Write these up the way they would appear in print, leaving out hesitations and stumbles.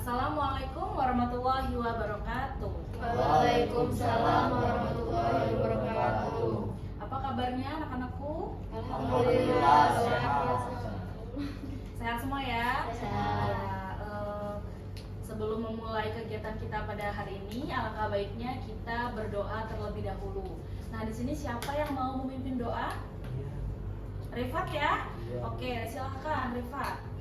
Assalamualaikum warahmatullahi wabarakatuh. Waalaikumsalam warahmatullahi wabarakatuh. Apa kabarnya anak-anakku? Alhamdulillah sehat. Sehat semua ya? Sehat. Sebelum memulai kegiatan kita pada hari ini, alangkah baiknya kita berdoa terlebih dahulu. Nah, di sini siapa yang mau memimpin doa? Rifat ya? Oke, silahkan Rifat.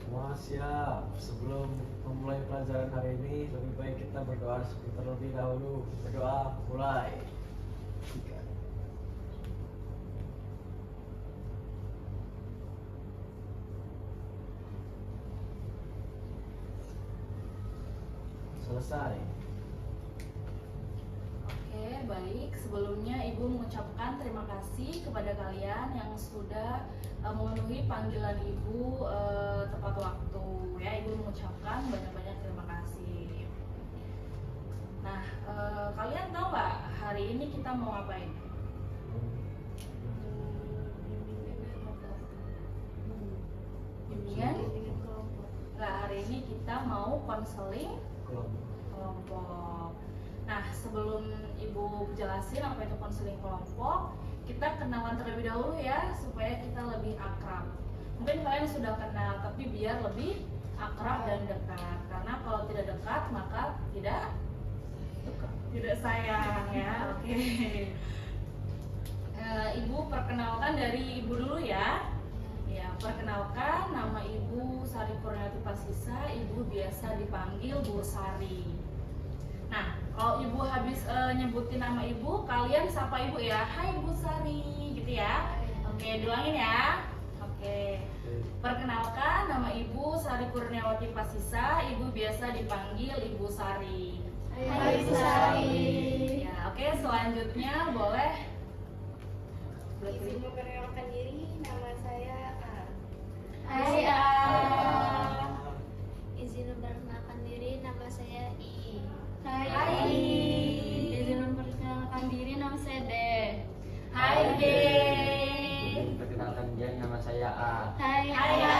Semua siap. Sebelum memulai pelajaran hari ini, lebih baik kita berdoa terlebih dahulu. Berdoa, mulai. Selesai. Oke, baik. Sebelumnya Ibu mengucapkan terima kasih kepada kalian yang sudah memenuhi panggilan Ibu tepat waktu. Ya, Ibu mengucapkan banyak-banyak terima kasih. Nah, kalian tahu nggak hari ini kita mau ngapain? Bimbingan? Nggak, hari ini kita mau konseling kelompok. Nah, sebelum Ibu jelasin apa itu konseling kelompok, kita kenalan terlebih dahulu ya, supaya kita lebih akrab. Mungkin kalian sudah kenal, tapi biar lebih akrab dan dekat. Karena kalau tidak dekat, maka tidak sayang ya. Oke. Ibu perkenalkan dari Ibu dulu ya. Ya, perkenalkan, nama Ibu Sari Kurniawati Pasisa. Ibu biasa dipanggil Bu Sari. Nah, kalau Ibu habis nyebutin nama Ibu, kalian sapa Ibu ya. Hai Bu Sari, gitu ya. Oke, diulangin ya. Oke. Perkenalkan, nama Ibu Sari Kurniawati Pasisa. Ibu biasa dipanggil Ibu Sari. Hai Bu Sari. Ya, oke, selanjutnya boleh. Izin memperkenalkan diri, nama saya A. Hai A. Izin memperkenalkan diri, nama saya I. Hai. Izin memperkenalkan diri, nama saya D. Hai D. Perkenalkan dia, nama saya A. Hai. Hai A.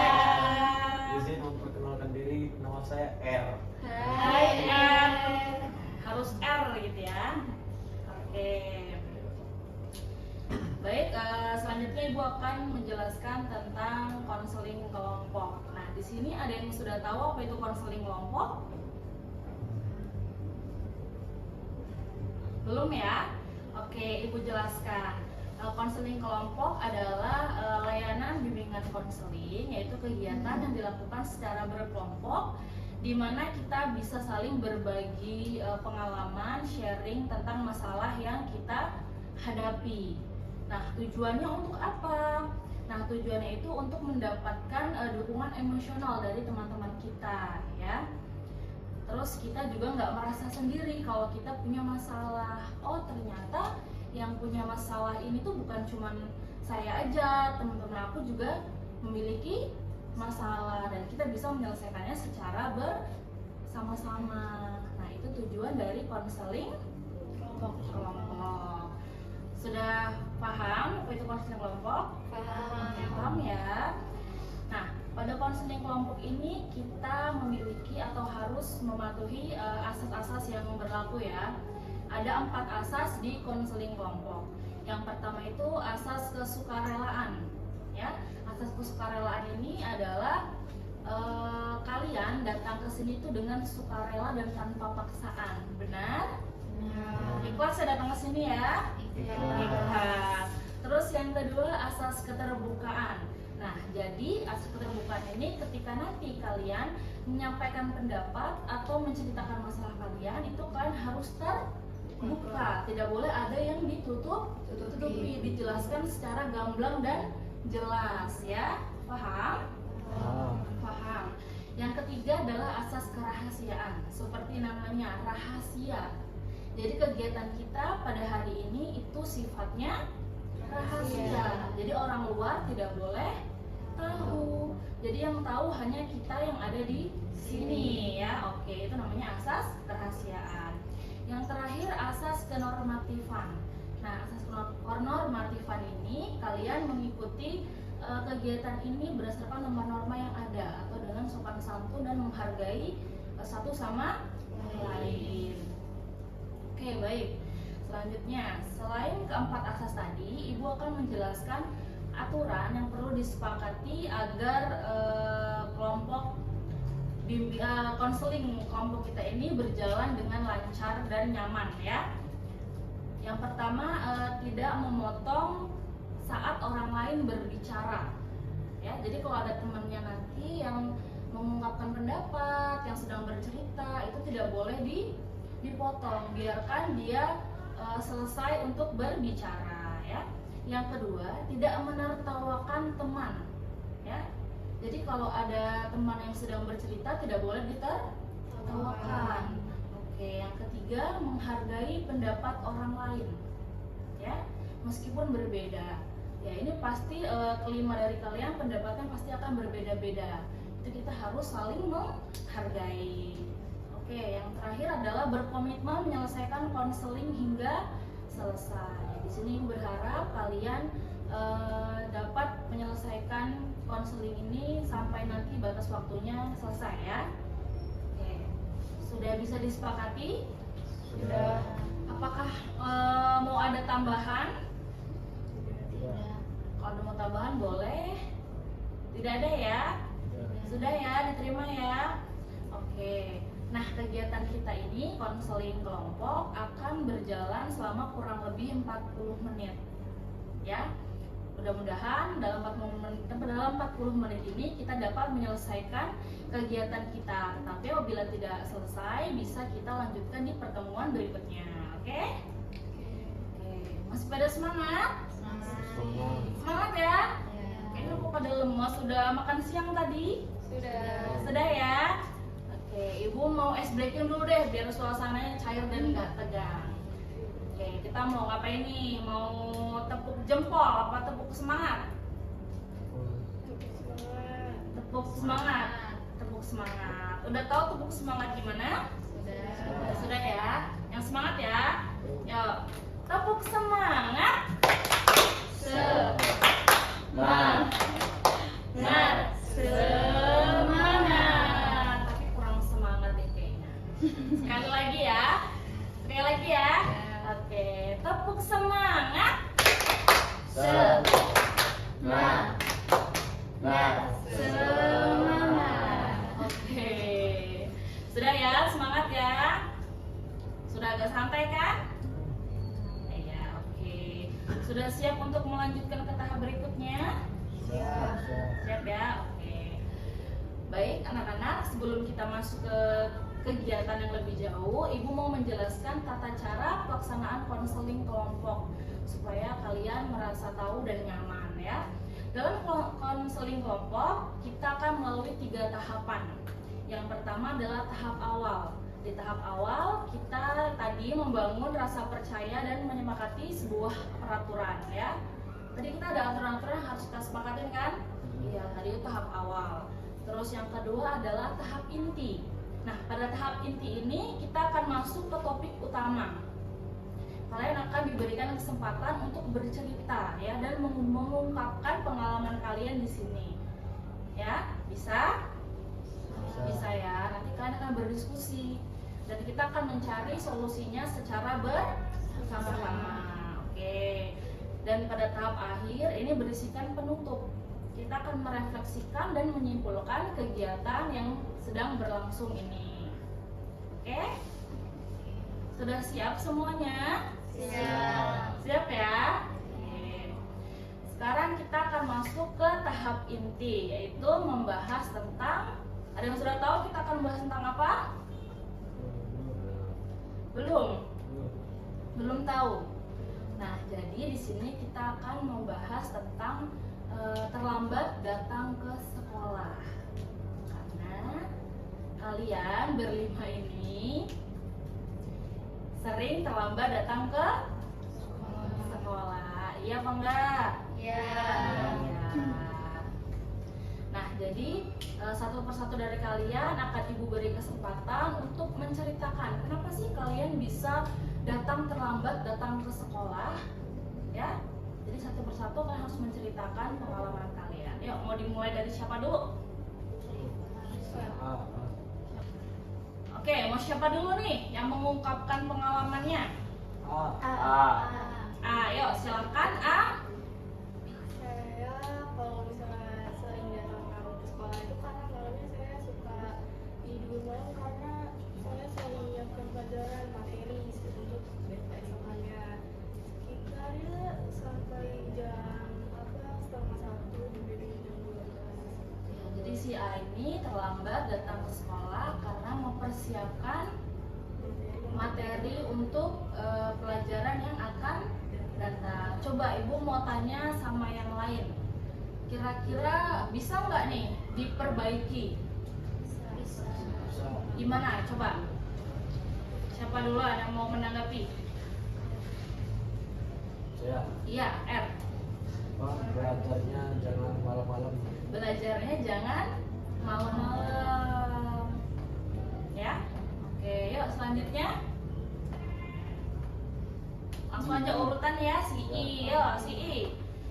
Izin memperkenalkan diri, nama saya R. Hai R. Harus R gitu ya. Oke. Baik, selanjutnya Ibu akan menjelaskan tentang konseling kelompok. Nah, di sini ada yang sudah tahu apa itu konseling kelompok? Belum ya? Oke, Ibu jelaskan. Konseling kelompok adalah layanan bimbingan konseling, yaitu kegiatan yang dilakukan secara berkelompok, di mana kita bisa saling berbagi pengalaman, sharing tentang masalah yang kita hadapi. Nah, tujuannya untuk apa? Nah, tujuannya itu untuk mendapatkan dukungan emosional dari teman-teman kita, ya. Terus kita juga nggak merasa sendiri kalau kita punya masalah. Oh, ternyata yang punya masalah ini tuh bukan cuman saya aja, teman-teman aku juga memiliki masalah dan kita bisa menyelesaikannya secara bersama-sama. Nah, itu tujuan dari konseling kelompok. Sudah paham apa itu konseling kelompok? Paham ya. Nah, pada konseling kelompok ini kita memiliki atau harus mematuhi asas-asas yang berlaku ya. Ada 4 asas di konseling kelompok. Yang pertama itu asas kesukarelaan. Ya, asas kesukarelaan ini adalah kalian datang ke sini itu dengan sukarela dan tanpa paksaan. Benar? Ikhlas ya datang ke sini ya. Ikhlas. Terus yang kedua asas keterbukaan. Nah, jadi asas keterbukaan ini ketika nanti kalian menyampaikan pendapat atau menceritakan masalah kalian, itu kalian harus terbuka. Tidak boleh ada yang ditutupi, dijelaskan secara gamblang dan jelas ya. Paham? Paham. Yang ketiga adalah asas kerahasiaan. Seperti namanya, rahasia. Jadi kegiatan kita pada hari ini itu sifatnya rahasia. Jadi orang luar tidak boleh tahu. Jadi yang tahu hanya kita yang ada di sini ya. Oke, itu namanya asas kerahasiaan. Yang terakhir asas kenormatifan. Nah, asas kenormatifan ini kalian mengikuti kegiatan ini berdasarkan norma-norma yang ada atau dengan sopan santun santun dan menghargai satu sama lain. Oke, baik. Selanjutnya, selain keempat asas tadi, Ibu akan menjelaskan aturan yang perlu disepakati agar kelompok konseling kelompok kita ini berjalan dengan lancar dan nyaman ya. Yang pertama, tidak memotong saat orang lain berbicara. Ya, jadi kalau ada temannya nanti yang mengungkapkan pendapat, yang sedang bercerita, itu tidak boleh dipotong. Biarkan dia selesai untuk berbicara ya. Yang kedua, tidak menertawakan teman ya. Jadi kalau ada teman yang sedang bercerita tidak boleh ditertawakan. Oke, yang ketiga, menghargai pendapat orang lain ya, meskipun berbeda. Ya, ini pasti kelima dari kalian pendapatnya pasti akan berbeda-beda. Itu kita harus saling menghargai. Oke, yang terakhir adalah berkomitmen menyelesaikan konseling hingga selesai. Di sini berharap kalian dapat menyelesaikan konseling ini sampai nanti batas waktunya selesai ya. Oke, sudah bisa disepakati? Sudah. Apakah mau ada tambahan? Kalau mau tambahan boleh. Tidak ada ya? Sudah ya, diterima ya. Oke. Nah, kegiatan kita ini konseling kelompok akan berjalan selama kurang lebih 40 menit. Ya. Mudah-mudahan dalam 40 menit ini kita dapat menyelesaikan kegiatan kita. Tetapi apabila tidak selesai, bisa kita lanjutkan di pertemuan berikutnya. Oke? Oke. Masih pada semangat? Semangat ya? Kayaknya kok pada lemas. Sudah makan siang tadi? Sudah ya? Oke, Ibu mau ice breaking dulu deh biar suasananya cair dan gak tegang. Oke, kita mau ngapain nih? Mau tepuk jempol apa tepuk semangat? Tepuk semangat. Tepuk semangat. Udah tahu tepuk semangat gimana? Sudah ya? Yang semangat ya? Yuk, tepuk semangat. Semangat. Tapi kurang semangat deh kayaknya. Sekali lagi ya. Oke, tepuk semangat. Semangat. Oke. Sudah ya, semangat ya. Sudah agak santai kan? Iya, oke. Sudah siap untuk melanjutkan ke tahap berikutnya? Siap ya? Oke. Baik anak-anak, sebelum kita masuk ke kegiatan yang lebih jauh, Ibu mau menjelaskan tata cara pelaksanaan konseling kelompok supaya kalian merasa tahu dan nyaman ya. Dalam konseling kelompok, kita akan melalui 3 tahapan. Yang pertama adalah tahap awal. Di tahap awal, kita tadi membangun rasa percaya dan menyepakati sebuah peraturan ya. Tadi kita ada aturan-aturan yang harus kita sepakatin kan? Iya, tadi itu tahap awal. Terus yang kedua adalah tahap inti. Nah, pada tahap inti ini kita akan masuk ke topik utama. Kalian akan diberikan kesempatan untuk bercerita ya dan mengungkapkan pengalaman kalian di sini. Ya, bisa? Bisa ya. Nanti kalian akan berdiskusi dan kita akan mencari solusinya secara bersama-sama. Oke. Dan pada tahap akhir ini berisikan penutup. Kita akan merefleksikan dan menyimpulkan kegiatan yang sedang berlangsung ini. Oke? Sudah siap semuanya? Siap ya? Oke. Sekarang kita akan masuk ke tahap inti, yaitu membahas tentang, ada yang sudah tahu kita akan membahas tentang apa? Belum tahu. Nah, jadi di sini kita akan membahas tentang terlambat datang ke sekolah. Karena kalian berlima ini sering terlambat datang ke sekolah. Iya apa enggak? Iya. Nah, jadi satu persatu dari kalian akan Ibu beri kesempatan untuk menceritakan kenapa sih kalian bisa datang terlambat datang ke sekolah, ya. Jadi satu persatu kalian harus menceritakan pengalaman kalian. Yuk, mau dimulai dari siapa dulu? Oke, mau siapa dulu nih yang mengungkapkan pengalamannya? Ayo silakan A. Saya kalau misalnya sering datang ke sekolah itu karena malamnya saya suka tidur malam karena saya selalu menyiapkan pelajaran materi untuk besok esokannya sekitarnya sampai jam setengah satu sampai dengan jam 12. Ya, jadi si A ini terlambat datang ke sekolah karena mempersiapkan materi untuk pelajaran yang akan datang. Coba ibu mau tanya sama yang lain. Kira-kira bisa nggak nih diperbaiki? Bisa. Gimana? Coba. Siapa dulu yang mau menanggapi? Saya Iya, R. belajarnya jangan malam-malam. Belajarnya jangan malam-malam. Ya. Oke, yuk selanjutnya. Langsung aja urutan ya, si I. Yuk, si I.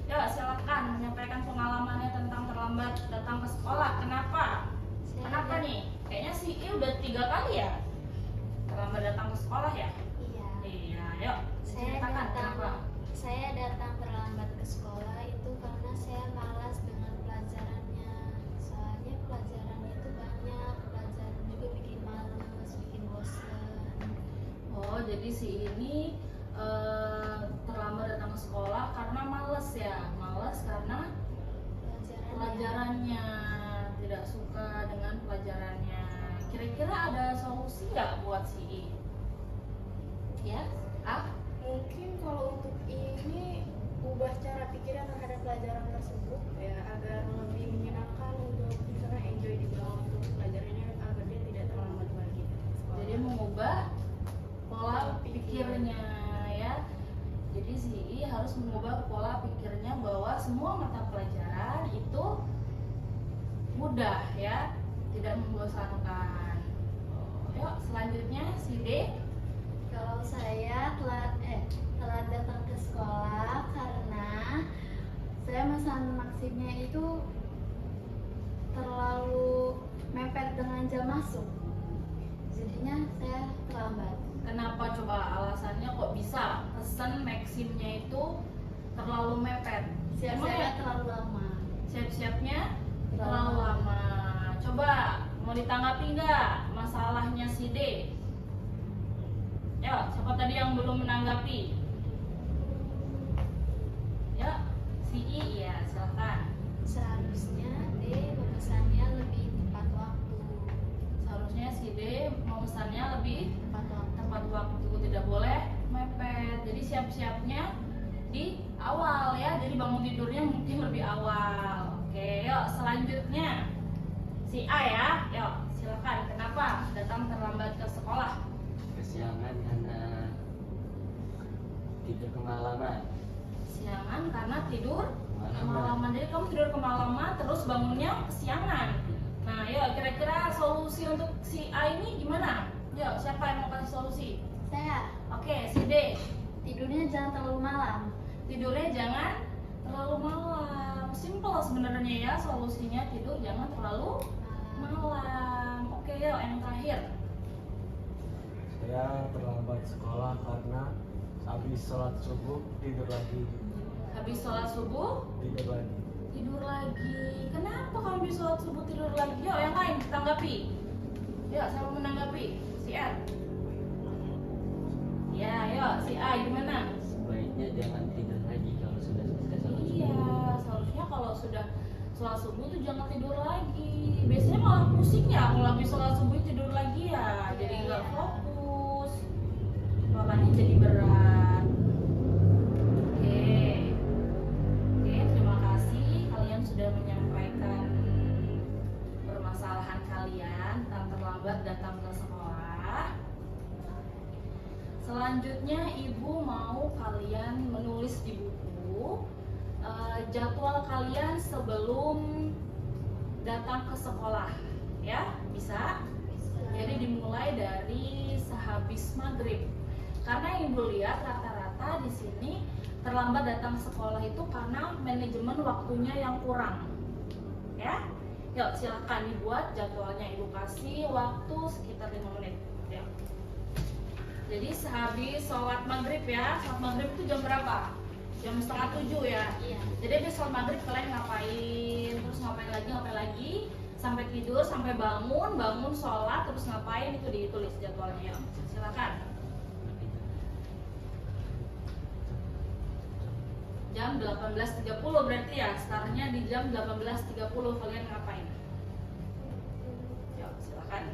Yuk, silakan menyampaikan pengalamannya tentang terlambat datang ke sekolah. Kenapa? Kenapa nih? Kayaknya si I udah 3 kali ya terlambat datang ke sekolah ya? Iya. Iya, yuk. Saya Ceritakan kenapa. datang terlambat ke sekolah itu karena saya malas dengan pelajarannya. Soalnya pelajarannya itu banyak, pelajaran juga bikin males, bikin bosan. Oh, jadi si ini terlambat datang ke sekolah karena males ya? Males karena pelajarannya, tidak suka dengan pelajarannya. Kira-kira ada solusi nggak buat si I? Ya, A? Mungkin kalau untuk ini ubah cara pikirnya terhadap pelajaran tersebut ya agar lebih menyenangkan untuk misalnya enjoy di bawah untuk pelajarannya agar dia tidak terlambat lagi. Jadi mengubah pola pikirnya ya. Jadi si I harus mengubah pola pikirnya bahwa semua mata pelajaran itu mudah ya, tidak membosankan. Yuk selanjutnya si D. Kalau saya telat datang ke sekolah karena saya pesan maksimnya itu terlalu mepet dengan jam masuk. Jadinya saya terlambat. Kenapa coba alasannya kok bisa pesan maksimnya itu terlalu mepet? Emang ya Siap-siapnya terlalu lama. siap-siapnya terlalu lama. Coba mau ditanggapi nggak masalahnya si D? Ya, siapa tadi yang belum menanggapi? Ya, si I ya, silakan. Seharusnya D memesannya lebih tepat waktu. Seharusnya si D memesannya lebih Tepat waktu. tepat waktu, tidak boleh mepet. Jadi siap-siapnya di awal ya. Jadi bangun tidurnya mungkin lebih awal. Oke, yuk selanjutnya si A ya. Yuk, silakan. Kenapa datang terlambat ke sekolah? Kesiangan karena tidur kemalaman. Kesiangan karena tidur Kemalaman. kemalaman. Jadi kamu tidur kemalaman terus bangunnya kesiangan. Nah, yuk kira-kira solusi untuk si A ini gimana? Yuk, siapa yang mau kasih solusi? Saya Oke, si D. tidurnya jangan terlalu malam. Tidurnya jangan terlalu malam. Simple sebenarnya ya solusinya, tidur jangan terlalu malam. Oke, yuk yang terakhir. Saya terlambat sekolah karena habis sholat subuh tidur lagi. Habis sholat subuh Tidur lagi. tidur lagi. Kenapa kamu habis sholat subuh tidur lagi? Yuk yang lain tanggapi. Yuk saya mau menanggapi. Si A. Ya, yuk si A gimana? Sebaiknya jangan tidur lagi kalau sudah selesai sholat Iya, subuh. seharusnya kalau sudah sholat subuh tuh jangan tidur lagi. Biasanya malah pusing ya kalau habis sholat subuh tidur lagi ya. Jadi nggak fokus. Makanya jadi berat. Oke. Oke, terima kasih kalian sudah menyampaikan permasalahan kalian tentang terlambat datang ke sekolah. Selanjutnya ibu mau kalian menulis di buku jadwal kalian sebelum datang ke sekolah, ya bisa? Jadi dimulai dari sehabis maghrib. Karena yang ibu lihat rata-rata di sini terlambat datang sekolah itu karena manajemen waktunya yang kurang, ya. Yuk, silakan dibuat jadwalnya. Ibu kasih waktu sekitar 5 menit. Ya. Jadi sehabis sholat maghrib ya, sholat maghrib itu jam berapa? Jam setengah 7 ya. Iya. Jadi habis sholat maghrib kalian ngapain? Terus ngapain lagi? Sampai tidur, sampai bangun sholat, terus ngapain itu ditulis jadwalnya. Yuk, silakan. Jam 18.30 berarti ya, startnya di jam 18.30 kalian ngapain? Yuk, silakan.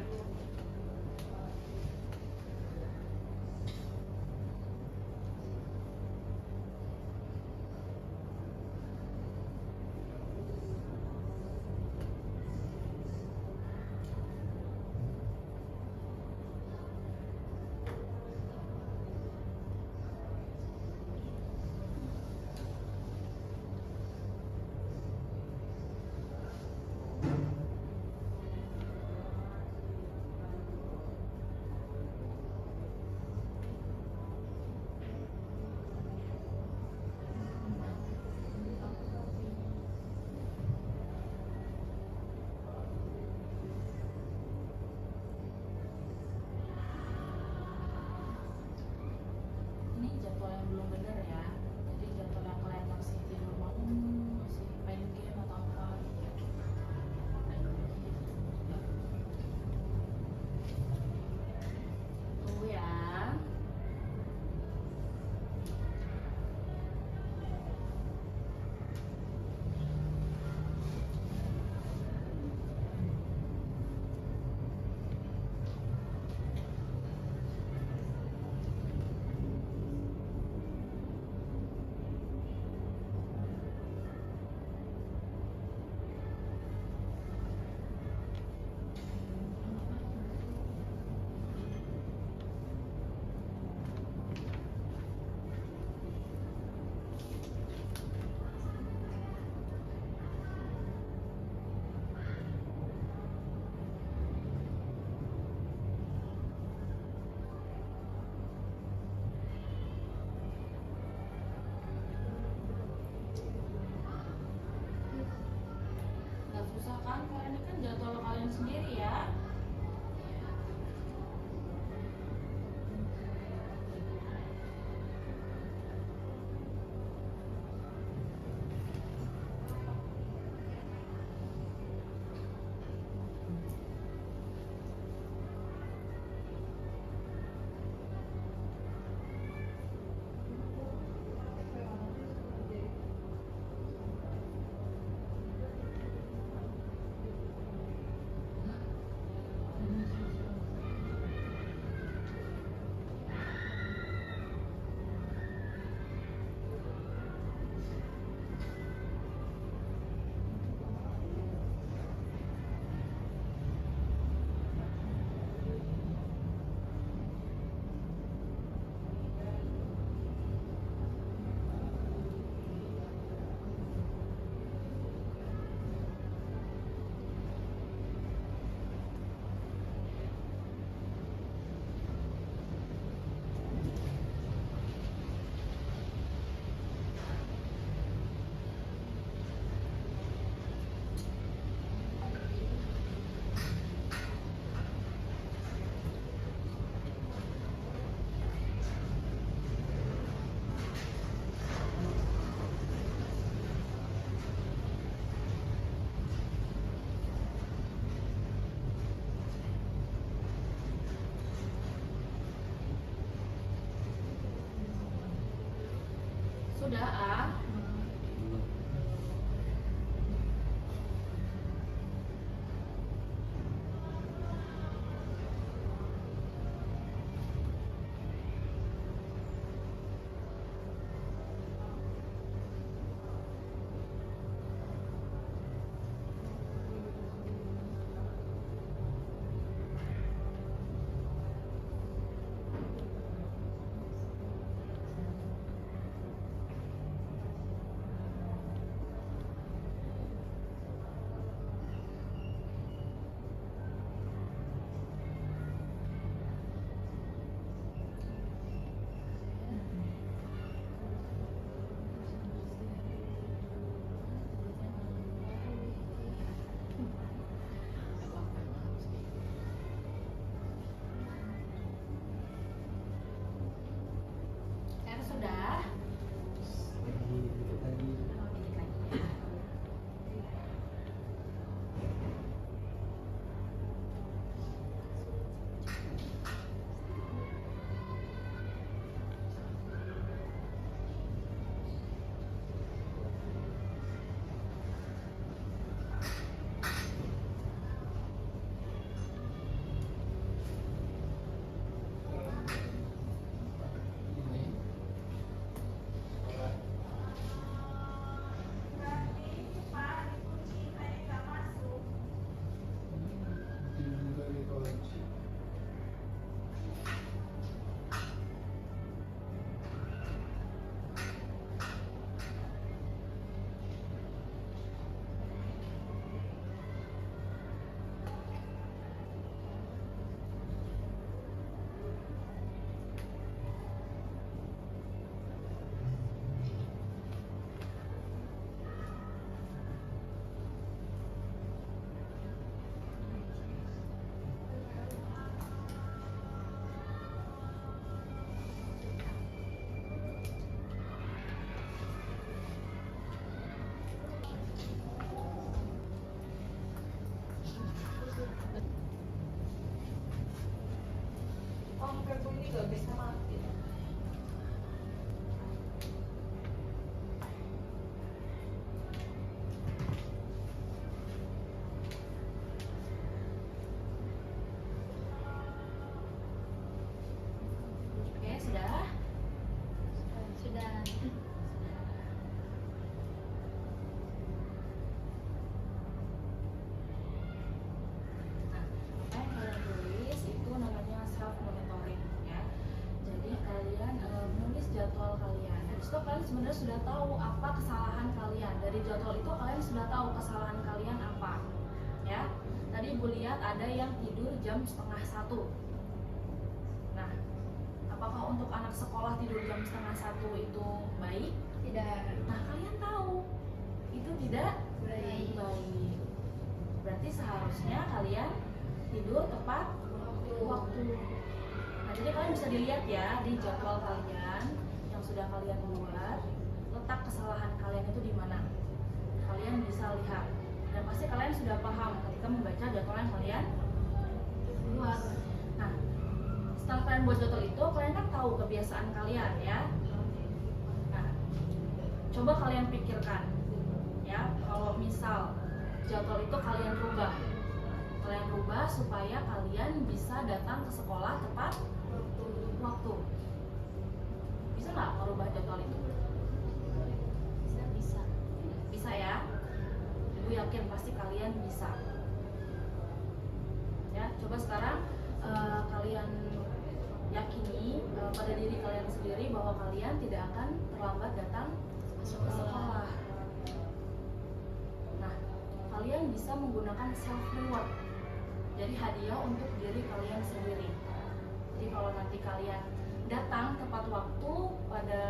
gak bisa mati. Oke, sudah. Sudah. Nah, apa yang kalian tulis itu namanya self monitoring ya. Jadi kalian menulis jadwal kalian. Dari situ kalian sebenarnya sudah tahu apa kesalahan kalian. Dari jadwal itu kalian sudah tahu kesalahan kalian apa. Ya. Tadi Ibu lihat ada yang tidur jam 12:30. Nah, apakah untuk anak sekolah tidur jam 12:30 itu baik? Tidak. Nah, kalian tahu itu tidak Baik. baik. Berarti seharusnya kalian tidur tepat waktu. Nah, jadi kalian bisa dilihat ya di jadwal kalian yang sudah kalian buat, letak kesalahan kalian itu di mana. Kalian bisa lihat. Dan pasti kalian sudah paham ketika membaca jadwal yang kalian buat. Nah, setelah kalian buat jadwal itu, kalian kan tahu kebiasaan kalian ya. Nah, coba kalian pikirkan ya, kalau misal jadwal itu kalian rubah supaya kalian bisa datang ke sekolah tepat waktu. Bisa nggak merubah jadwal itu? Bisa. Bisa ya? Ibu yakin pasti kalian bisa. Ya, coba sekarang kalian yakini pada diri kalian sendiri bahwa kalian tidak akan terlambat datang ke sekolah. Nah, kalian bisa menggunakan self reward. Jadi hadiah untuk diri kalian sendiri. Jadi kalau nanti kalian datang tepat waktu pada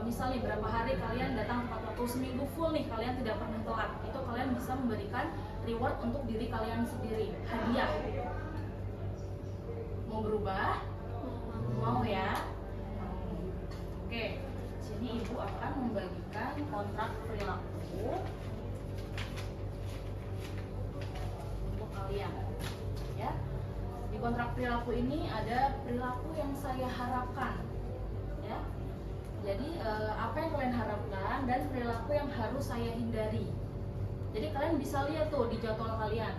misalnya berapa hari kalian datang tepat waktu, seminggu full nih kalian tidak pernah telat, itu kalian bisa memberikan reward untuk diri kalian sendiri, hadiah. Mau berubah? Mau ya? Oke, sini ibu akan membagikan kontrak perilaku untuk kalian ya. Di kontrak perilaku ini ada perilaku yang saya harapkan ya. Jadi apa yang kalian harapkan dan perilaku yang harus saya hindari. Jadi kalian bisa lihat tuh di jadwal kalian,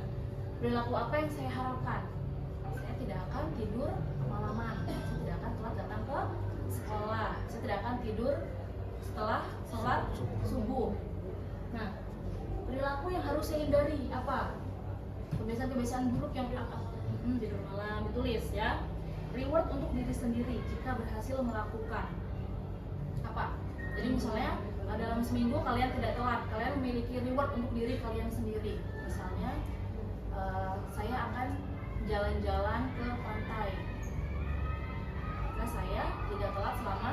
perilaku apa yang saya harapkan. Saya tidak akan tidur malaman, saya tidak akan telat datang ke sekolah, saya tidak akan tidur setelah sholat subuh. Nah, perilaku yang harus saya hindari apa? Kebiasaan-kebiasaan buruk yang tidur malam, ditulis ya. Reward untuk diri sendiri jika berhasil melakukan apa? Jadi misalnya dalam seminggu kalian tidak telat, kalian memiliki reward untuk diri kalian sendiri. Misalnya saya akan jalan-jalan ke pantai. Nah, saya tidak telat selama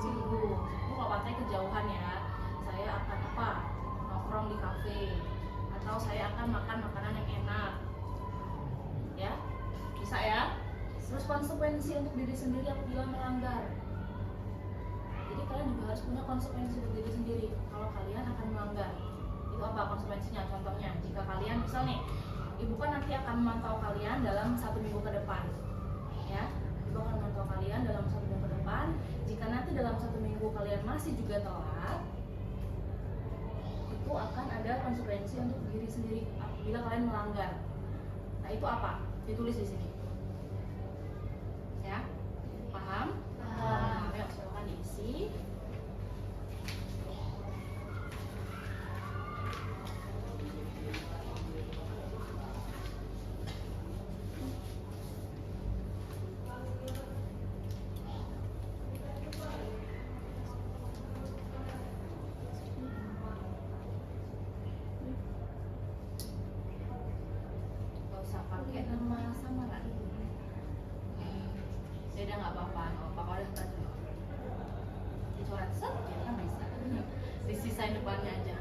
seminggu. Itu kalau pantai kejauhan ya. Saya akan apa? Nongkrong di kafe, atau saya akan makan makanan yang enak. Ya, bisa ya. Terus konsekuensi untuk diri sendiri apabila melanggar. Jadi kalian juga harus punya konsekuensi untuk diri sendiri kalau kalian akan melanggar. Itu apa konsekuensinya? Contohnya, jika kalian misal nih, ibu kan nanti akan memantau kalian dalam 1 minggu ke depan. Ya, ibu akan memantau kalian dalam 1 minggu ke depan. Jika nanti dalam 1 minggu kalian masih juga telat, itu akan ada konsekuensi untuk diri sendiri apabila kalian melanggar. Nah, itu apa? Ditulis di sini. Ya, paham? Paham. Ayo silakan diisi. Gak usah pakai nama samaran. Beda nggak apa-apa, kalau udah tahu dicoret set ya kan bisa. Disisain depannya aja.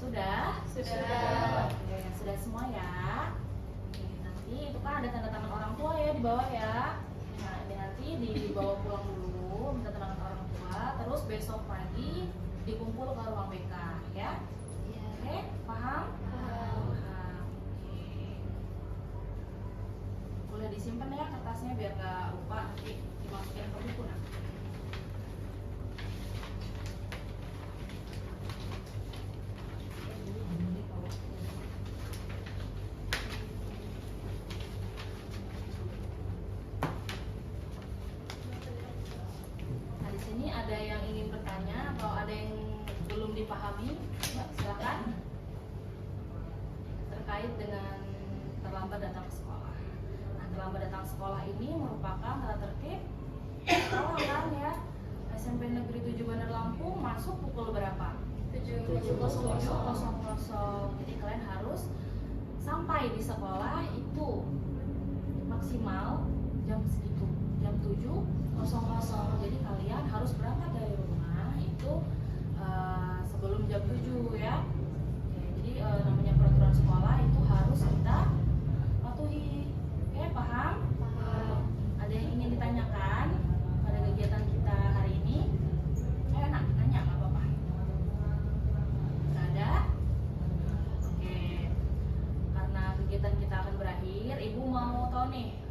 Sudah? Sudah. Oke, sudah semua ya. Oke, nanti itu kan ada tanda tangan orang tua ya di bawah ya. Nah, ini nanti dibawa pulang dulu, minta tanda tangan orang tua. Terus besok pagi dikumpul ke ruang BK ya. Iya. Oke, paham? Paham. Paham. Oke. Boleh disimpan ya kertasnya biar nggak lupa nanti dimasukin ke buku nah. Nah, di sini ada yang ingin bertanya atau ada yang belum dipahami? Ya, silakan. Terkait dengan terlambat datang ke sekolah. Nah, terlambat datang ke sekolah ini merupakan tata tertib sekolah kan ya. SMP Negeri 7 Bandar Lampung masuk pukul berapa? 7.00. Jadi kalian harus sampai di sekolah itu maksimal jam segitu, jam 7.00. Jadi kalian harus berangkat dari rumah itu sebelum jam 7 ya. Oke, jadi namanya peraturan sekolah itu harus kita patuhi. Oke, paham? Paham. Ada yang ingin ditanyakan pada kegiatan kita hari ini? Ayo nak, nanya nggak apa-apa. Nggak ada? Oke, karena kegiatan kita akan berakhir, Ibu mau tahu nih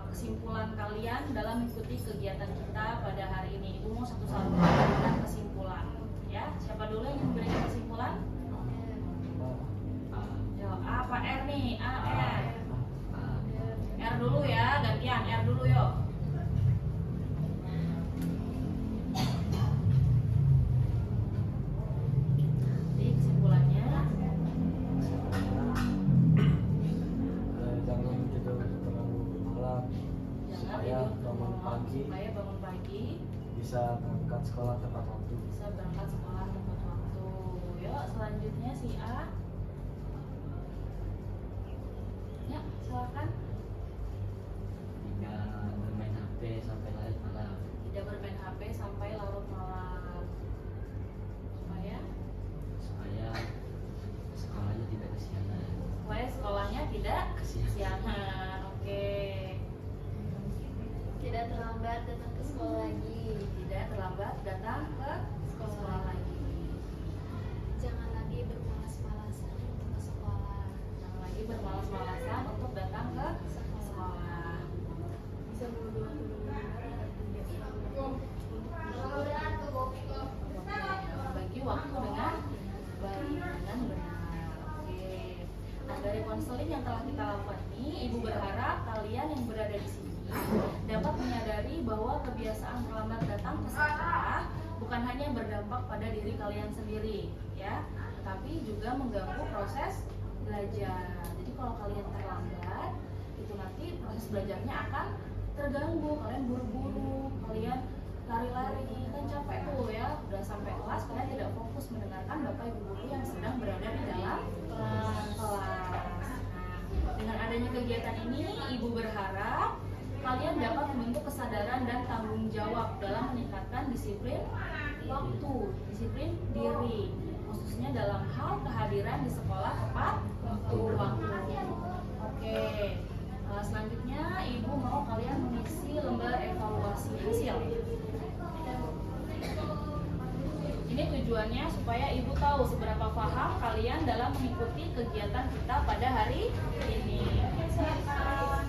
kesimpulan kalian dalam mengikuti kegiatan kita pada hari ini. Ibu mau satu-satu memberikan kesimpulan. Ya, siapa dulu yang memberikan kesimpulan? Yo, A apa R nih? A, R. R dulu ya, gantian R dulu yuk. Jadi kesimpulannya Jangan tidur terlalu malam jangan supaya tidur bangun malam, pagi supaya bangun pagi bisa berangkat sekolah tepat waktu. bisa berangkat sekolah tepat waktu. Yuk, selanjutnya si A. Ya, silakan. Tidak bermain HP sampai larut malam. Tidak bermain HP sampai larut malam. Supaya sekolahnya tidak kesiangan. Supaya sekolahnya tidak kesiangan. Oke. Tidak terlambat datang ke sekolah lagi. Tidak terlambat datang ke sekolah lagi. Jangan lagi bermalas-malasan untuk ke sekolah. Jangan lagi bermalas-malasan untuk datang ke sekolah. Bisa berdua dulu. Bagi waktu dengan baik, dengan benar. Oke. Nah, dari konseling yang telah kita lakukan ini, Ibu berharap kalian yang berada di sini dapat menyadari bahwa kebiasaan terlambat datang ke sekolah bukan hanya berdampak pada diri kalian sendiri, ya, tetapi juga mengganggu proses belajar. Jadi kalau kalian terlambat, itu nanti proses belajarnya akan terganggu. Kalian buru-buru, kalian lari-lari, kan capek tuh ya. Udah sampai kelas, kalian tidak fokus mendengarkan bapak ibu guru yang sedang berada di dalam kelas. Nah, dengan adanya kegiatan ini, Ibu berharap kalian dapat membentuk kesadaran dan tanggung jawab dalam meningkatkan disiplin waktu, disiplin diri, khususnya dalam hal kehadiran di sekolah tepat waktu. Oke. Selanjutnya Ibu mau kalian mengisi lembar evaluasi hasil. Ini tujuannya supaya Ibu tahu seberapa paham kalian dalam mengikuti kegiatan kita pada hari ini. Oke, silakan.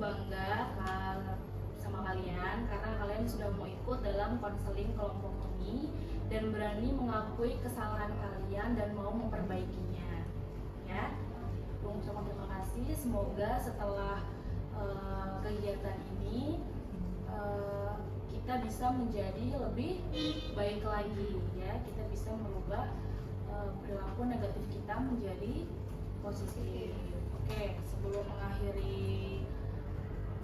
berbangga sama kalian karena kalian sudah mau ikut dalam konseling kelompok ini dan berani mengakui kesalahan kalian dan mau memperbaikinya. Ya, mengucapkan terima kasih. Semoga setelah kegiatan ini kita bisa menjadi lebih baik lagi, ya. Kita bisa merubah perilaku negatif kita menjadi positif. Oke, sebelum mengakhiri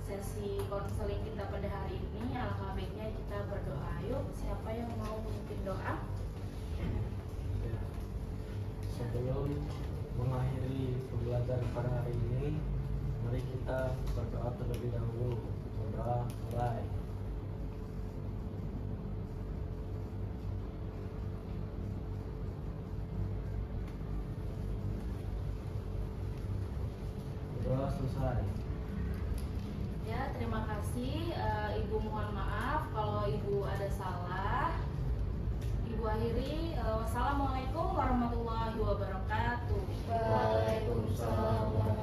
sesi konseling kita pada hari ini, alangkah baiknya kita berdoa. Yuk, siapa yang mau memimpin doa? Ya. Sebelum mengakhiri pembelajaran pada hari ini, mari kita berdoa terlebih dahulu. Berdoa mulai. Berdoa selesai. Ya, terima kasih. Ibu mohon maaf kalau Ibu ada salah. Ibu akhiri. Wassalamualaikum warahmatullahi wabarakatuh. Waalaikumsalam.